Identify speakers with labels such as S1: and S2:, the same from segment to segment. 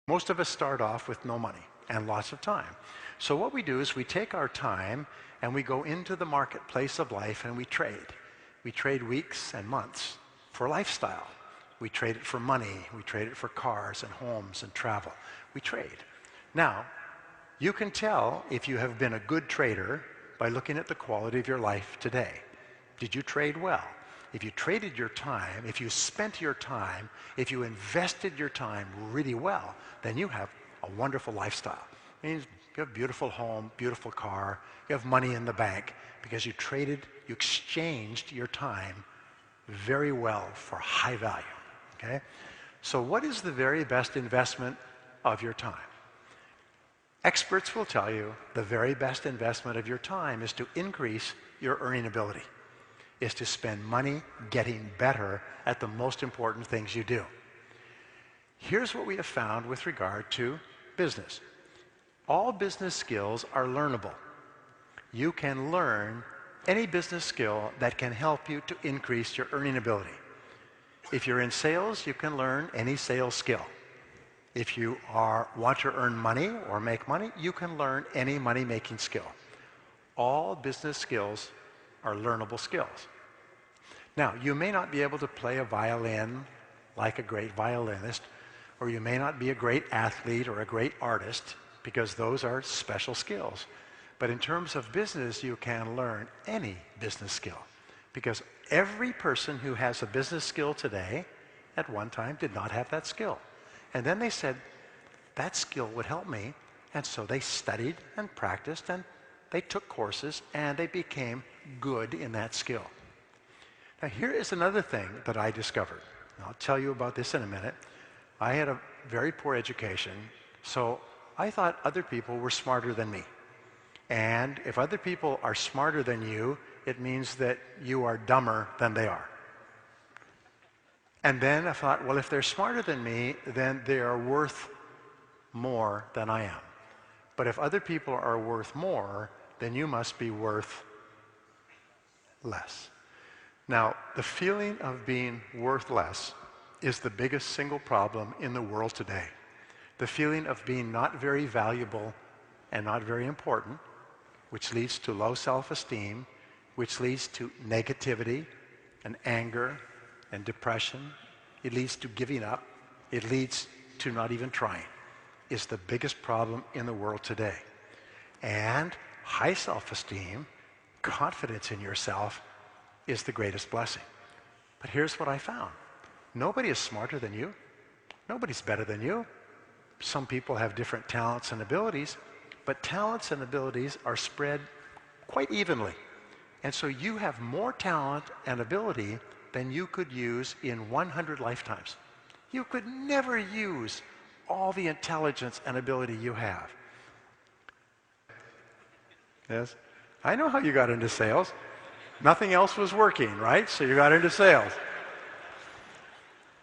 S1: Most of us start off with no money and lots of time. So what we do is we take our time and we go into the marketplace of life and we trade. We trade weeks and months for lifestyle. We trade it for money. We trade it for cars and homes and travel. We trade. Now, you can tell if you have been a good trader by looking at the quality of your life today. Did you trade well? If you traded your time, if you spent your time, if you invested your time really well, then you have a wonderful lifestyle. It means you have a beautiful home, beautiful car, you have money in the bank because you traded, you exchanged your time very well for high value, okay? So what is the very best investment of your time? Experts will tell you the very best investment of your time is to increase your earning ability, is to spend money getting better at the most important things you do. Here's what we have found with regard to business. All business skills are learnable. You can learn any business skill that can help you to increase your earning ability. If you're in sales, you can learn any sales skill. If you want to earn money or make money, you can learn any money-making skill. All business skills are learnable skills. Now, you may not be able to play a violin like a great violinist, or you may not be a great athlete or a great artist, because those are special skills. But in terms of business, you can learn any business skill, because every person who has a business skill today at one time did not have that skill. And then they said, that skill would help me. And so they studied and practiced and they took courses and they became good in that skill. Now here is another thing that I discovered. I'll tell you about this in a minute. I had a very poor education, so I thought other people were smarter than me. And if other people are smarter than you, it means that you are dumber than they are. And then I thought, well, if they're smarter than me, then they are worth more than I am. But if other people are worth more, then you must be worth less. Now, the feeling of being worth less is the biggest single problem in the world today. The feeling of being not very valuable and not very important, which leads to low self-esteem, which leads to negativity and anger and depression. It leads to giving up. It leads to not even trying, is the biggest problem in the world today. And high self-esteem, confidence in yourself, is the greatest blessing. But here's what I found. Nobody is smarter than you. Nobody's better than you. Some people have different talents and abilities, but talents and abilities are spread quite evenly. And so you have more talent and ability than you could use in 100 lifetimes. You could never use all the intelligence and ability you have. Yes? I know how you got into sales. Nothing else was working, right? So you got into sales.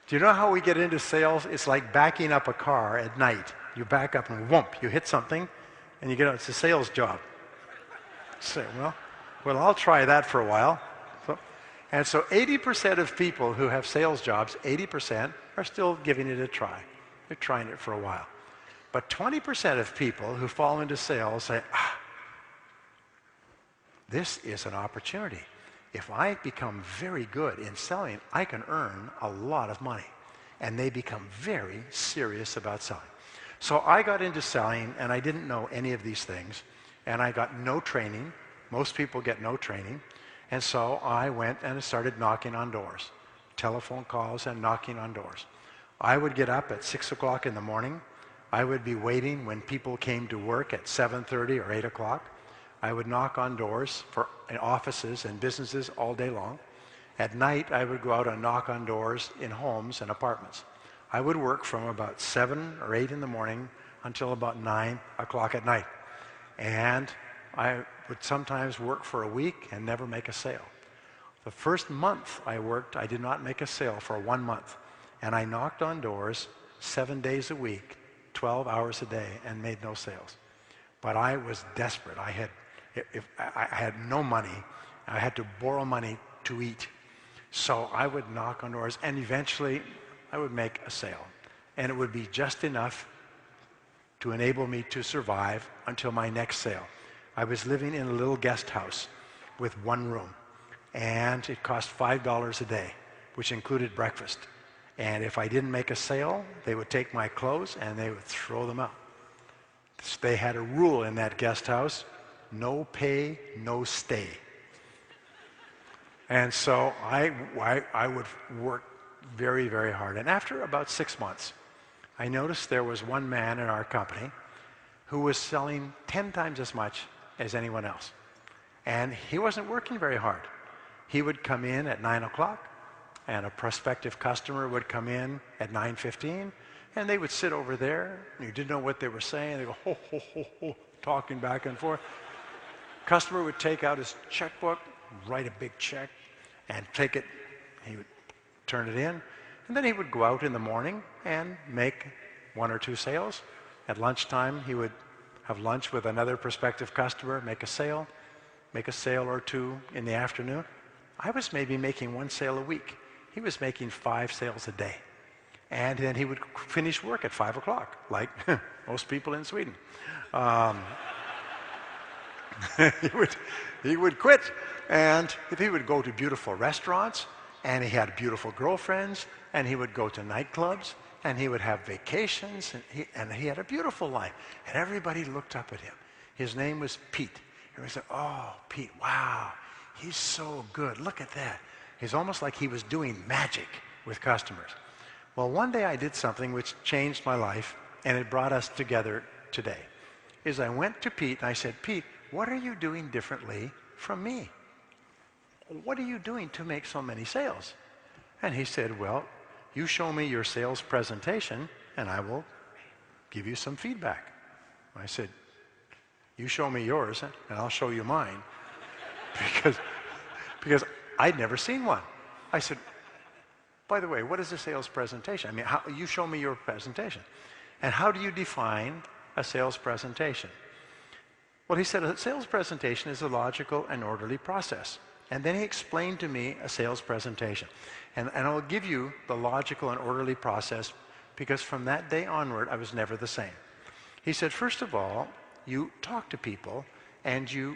S1: Do you know how we get into sales? It's like backing up a car at night. You back up and whoomp, you hit something, and you get out. It's a sales job. So, well, I'll try that for a while. And so 80% of people who have sales jobs, 80% are still giving it a try. They're trying it for a while. But 20% of people who fall into sales say, this is an opportunity. If I become very good in selling, I can earn a lot of money. And they become very serious about selling. So I got into selling, and I didn't know any of these things. And I got no training. Most people get no training. And so I went and started knocking on doors. Telephone calls and knocking on doors. I would get up at 6 o'clock in the morning. I would be waiting when people came to work at 7:30 or 8 o'clock. I would knock on doors for offices and businesses all day long. At night, I would go out and knock on doors in homes and apartments. I would work from about 7 or 8 in the morning until about 9 o'clock at night. And I would sometimes work for a week and never make a sale. The first month I worked, I did not make a sale for 1 month. And I knocked on doors 7 days a week, 12 hours a day, and made no sales. But I was desperate. I had no money. I had to borrow money to eat. So I would knock on doors, and eventually I would make a sale. And it would be just enough to enable me to survive until my next sale. I was living in a little guest house with one room, and it cost $5 a day, which included breakfast. And if I didn't make a sale, they would take my clothes and they would throw them out. They had a rule in that guest house: no pay, no stay. And so I would work very, very hard. And after about 6 months, I noticed there was one man in our company who was selling 10 times as much as anyone else. And he wasn't working very hard. He would come in at 9 o'clock, and a prospective customer would come in at 9:15, and they would sit over there. You didn't know what they were saying. They go, ho, ho, ho, ho, talking back and forth. Customer would take out his checkbook, write a big check, and take it. He would turn it in, and then he would go out in the morning and make 1 or 2 sales. At lunchtime, he would have lunch with another prospective customer, make a sale or 2 in the afternoon. I was maybe making 1 sale a week. He was making 5 sales a day. And then he would finish work at 5 o'clock, like most people in Sweden. He would quit, and if he would go to beautiful restaurants, and he had beautiful girlfriends, and he would go to nightclubs, and he would have vacations, and he had a beautiful life. And everybody looked up at him. His name was Pete. Everybody said, "Oh, Pete, wow, he's so good. Look at that." It's almost like he was doing magic with customers. Well, one day I did something which changed my life, and it brought us together today. I went to Pete and I said, "Pete, what are you doing differently from me? What are you doing to make so many sales?" And he said, "Well, you show me your sales presentation and I will give you some feedback." I said, "You show me yours and I'll show you mine," because I'd never seen one. I said, "By the way, what is a sales presentation? I mean, you show me your presentation. And how do you define a sales presentation?" Well, he said a sales presentation is a logical and orderly process. And then he explained to me a sales presentation. And I'll give you the logical and orderly process, because from that day onward, I was never the same. He said, first of all, you talk to people and you